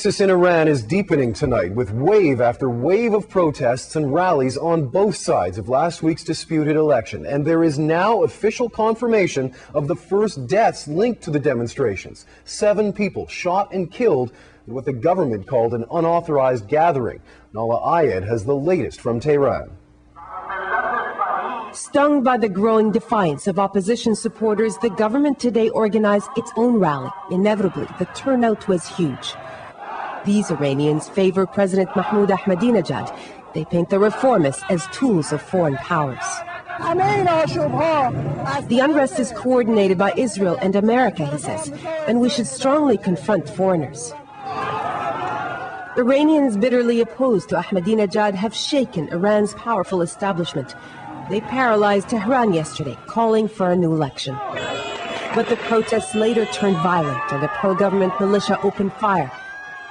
crisis in Iran is deepening tonight with wave after wave of protests and rallies on both sides of last week's disputed election. And there is now official confirmation of the first deaths linked to the demonstrations. 7 people shot and killed in what the government called an unauthorized gathering. Nala Ayed has the latest from Tehran. Stung by the growing defiance of opposition supporters, the government today organized its own rally. Inevitably, the turnout was huge. These Iranians favor President Mahmoud Ahmadinejad. They paint the reformists as tools of foreign powers. The unrest is coordinated by Israel and America, he says, and we should strongly confront foreigners. Iranians bitterly opposed to Ahmadinejad have shaken Iran's powerful establishment. They paralyzed Tehran yesterday, calling for a new election. But the protests later turned violent and a pro-government militia opened fire.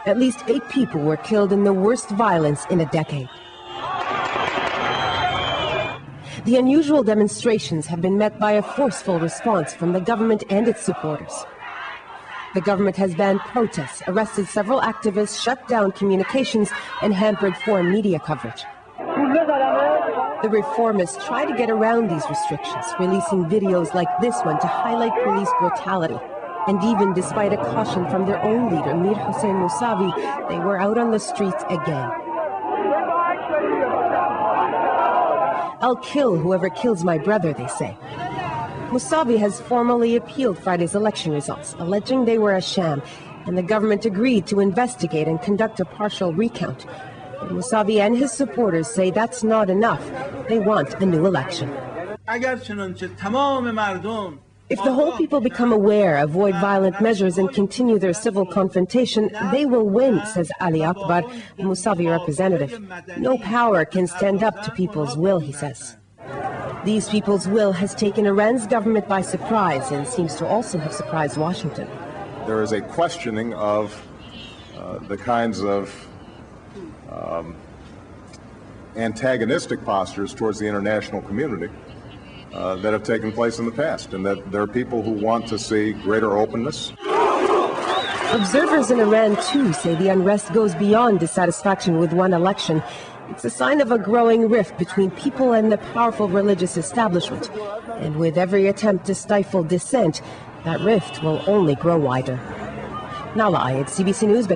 At least 8 people were killed in the worst violence in a decade. The unusual demonstrations have been met by a forceful response from the government and its supporters. The government has banned protests, arrested several activists, shut down communications, and hampered foreign media coverage. The reformists try to get around these restrictions, releasing videos like this one to highlight police brutality. And even despite a caution from their own leader, Mir Hossein Mousavi, they were out on the streets again. I'll kill whoever kills my brother, they say. Mousavi has formally appealed Friday's election results, alleging they were a sham, and the government agreed to investigate and conduct a partial recount. But Mousavi and his supporters say that's not enough. They want a new election. If the whole people become aware, avoid violent measures, and continue their civil confrontation, they will win, says Ali Akbar, a Mousavi representative. No power can stand up to people's will, he says. These people's will has taken Iran's government by surprise and seems to also have surprised Washington. There is a questioning of the kinds of antagonistic postures towards the international community that have taken place in the past, and that there are people who want to see greater openness. Observers in Iran, too, say the unrest goes beyond dissatisfaction with one election. It's a sign of a growing rift between people and the powerful religious establishment. And with every attempt to stifle dissent, that rift will only grow wider. Nala Ayed, CBC News.